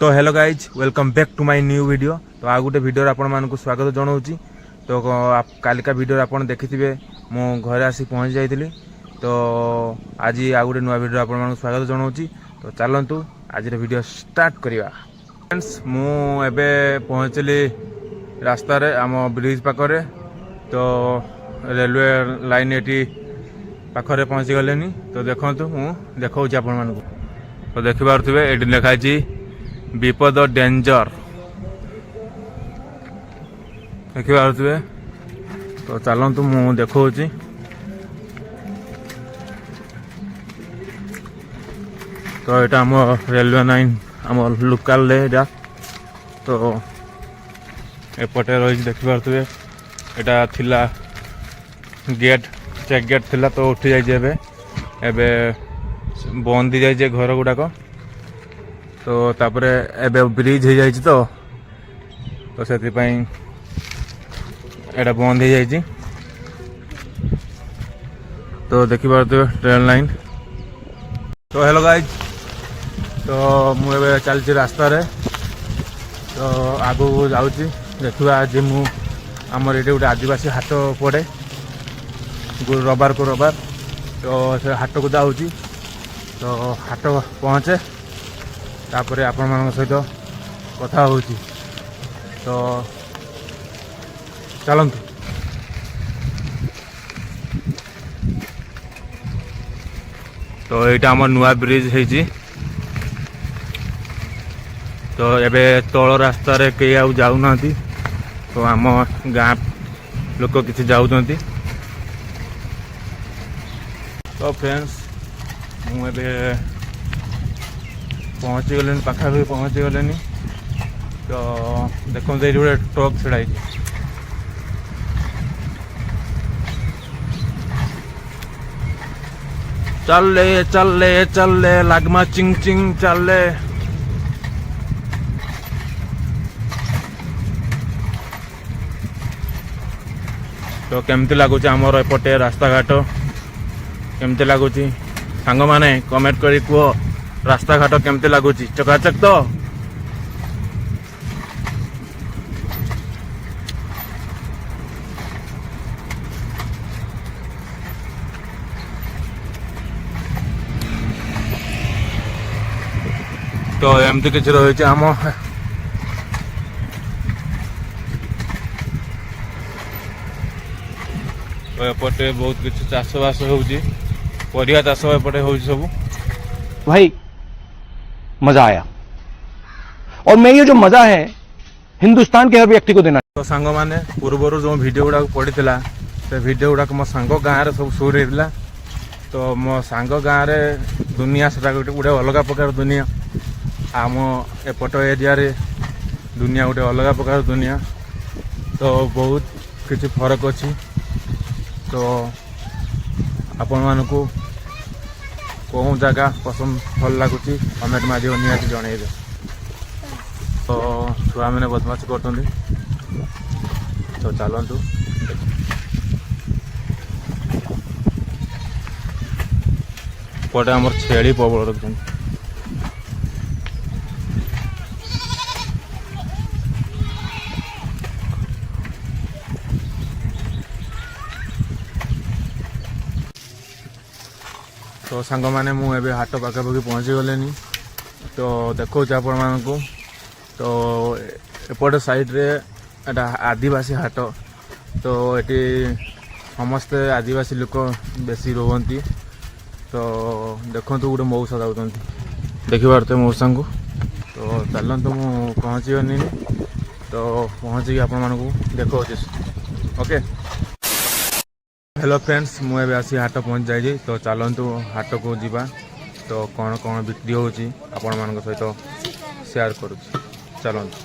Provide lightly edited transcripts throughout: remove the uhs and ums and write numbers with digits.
तो hello guys welcome back to my new video. तो आ गोटे वीडियो आपण मानक स्वागत जनाऊँगी। तो कालिका वीडियो आप देखिथे मो घर आसी पहुँच जाइली। तो आज आ गोटे नुआ वीडियो आपण मानक स्वागत जनाऊँगी। तो चलतु आज वीडियो स्टार्ट करवा। फ्रेंड्स मु एबे पहुँचली रास्तार आम ब्रिज पाखरे। तो रेलवे लाइन ये पाखरे पहुँची गले। तो देखु मु देखा आपण मानक। तो देखिपे ये लिखाई विपद डेंजर देखिपे। तो चलतु मु देखौची। तो यहाँ आम रेलवे लाइन आम लोकल एटा। तो एपटे रही देखिपे यहाँ थिला गेट चेक गेट थिला। तो उठी जाइए एबे बंद हो जाइए घर गुड़ाक। तो तापरे एबे ब्रिज हो जाइए। तो से एटा बंद हो जाइए। तो देखिपे ट्रेन लाइन। तो हेलो गाइज तो मुझे चलती रास्तार। तो आगू जाऊँगी देखा आज मु आमर ये गोटे आदिवासी हाट पड़े रविवार को रविवार। तो से हाट को जाऊँगी। तो हाट पहुँचे तापर आपण मान सहित कथा होची। तो चलतु। तो यहाँ आम नुआ ब्रिज है। तो एबे तल रास्तार कई आउ जाऊना। तो आम गाँ लोक किसी जाऊँ। तो फ्रेंड्स मुझे पहुँची गले पाखापाखि पहुँची गले। तो देखो ये गोटे ट्रक छड़ा। चल ले लगमा चिंग चिंग चल। तो केमती लगुच आमर एपटे रास्ता घाट केमती लगुच सांग माने कमेंट करी कह रास्ता घाट केमती लगुच चकाचक। तो एमती किसी रही आम तो एपटे बहुत किसी चाषबास होरिया चाष एपटे हो सब। भाई मजा आया और मैं ये जो मजा है हिंदुस्तान के हर व्यक्ति को देना। तो सांग माने पूर्वर जो वीडियो गुड़ा पड़ा से वीडियो गुड़ा मो सांग गाँव सब सुर होता। तो मो सांग गाँव दुनिया से गोटे अलग प्रकार दुनिया। आम एपट एरिया दुनिया गोटे अलग प्रकार दुनिया। तो बहुत किसी फरक अच्छी। तो आपण मानक कौन जगह पसंद भल लगुच कमेंट माध्यम निहाती जनइबे। तो छुआ मैंने बदमाशी कर। तो चलतु पटे आम छेली प्रबल रखुं। तो सांग माने मुझे हाट पाखापाखि पहुँची गले। तो देखो आपण मानक। तो एपटे साइड रे एटा आदिवासी हाट। तो ये समस्ते आदिवासी लोक बेसी रोहती। तो देखो गोटे मौसा जाऊँ देखिपारे मौसा को। तो चलतु मु पहुँची गनी। तो पहुँची आपण मानक देखो ओके। हेलो फ्रेंड्स मुझे आसी हाट पहुँच जाइए। तो चलतु हाट को जीवा। तो कौन कौन बिक्री होची आपण मान सहित शेयर करूँ। चलतु।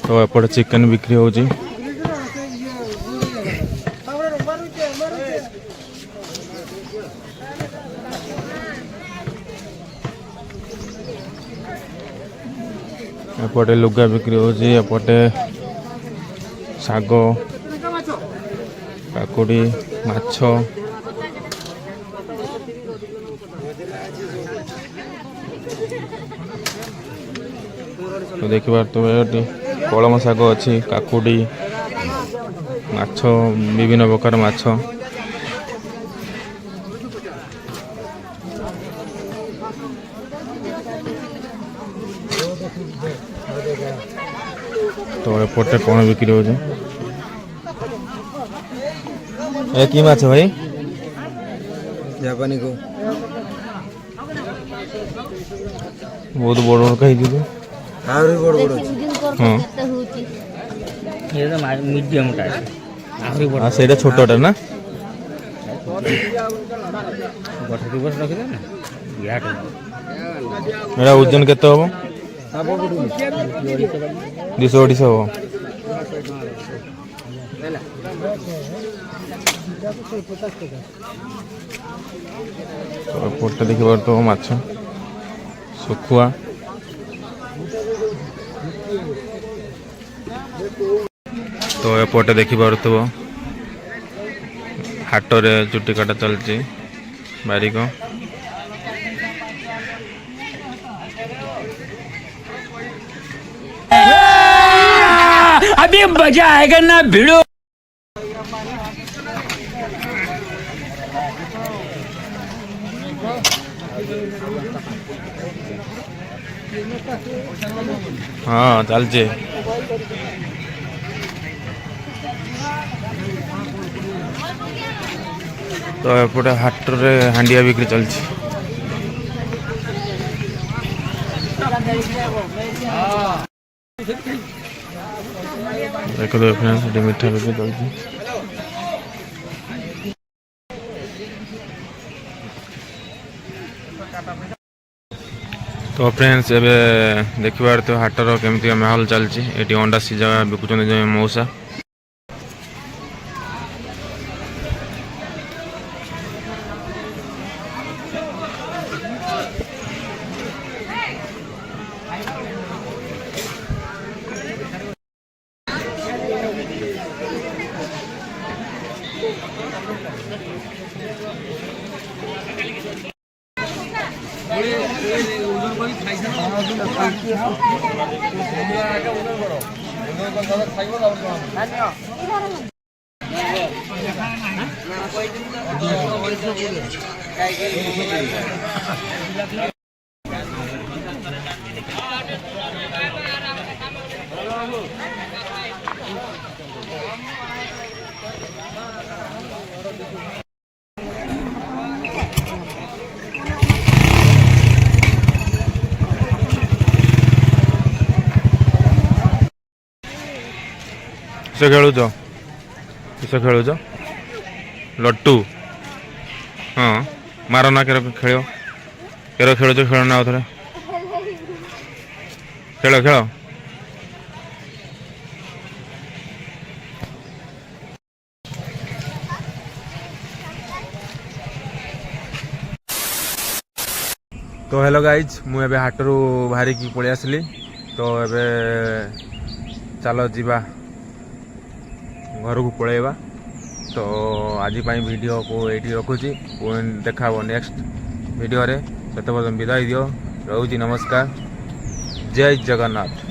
तो एपटे चिकेन बिक्री होची। एपटे लुगा बिक्री होची। एपटे शाग काकुड़ी माछ तो देखिए तो ये कलम शाग अच्छी काकुडी माछ विभिन्न प्रकार माछ तो एपटे कौन बिक्री हो कि माछ भाई जापानी को बहुत बड़ बड़ कही आहुरी बड़ बड़ हाँ ये तो मीडियम टाइप हाँ से छोटा ना गठ दिवस रखिदे ना याट मेरा ओजन केते हम 200 हम तो एपटे देखिए तो माछ सुखुआ तो एपटे देखिपो हाटरे चुटी काटा चलती बारिक अभी मजा आएगा ना भिड़ो। हाँ चलचे तो एपटे हाटरे हांडिया बिक्री चलती देख दो फ्रेंड्स मीठा बिक्री चलती तो फ्रेंड्स एबे देखिबार तो हाटर केमती माहौल चलती ये अंडा सीझा बिकुचन मौसा किस खेलुच लट्टू हाँ मार ना केर खेल केर खेलुच खेल ना थे खेल खेल तो हेलो गाइज मुझे हाटरू बाहर की पलि आसली तो एबे चलो जीवा घर को पलैबा तो आज वीडियो को ये रखुची देखा नेक्स्ट वीडियो रे से विदाई दियो रोची नमस्कार जय जगन्नाथ।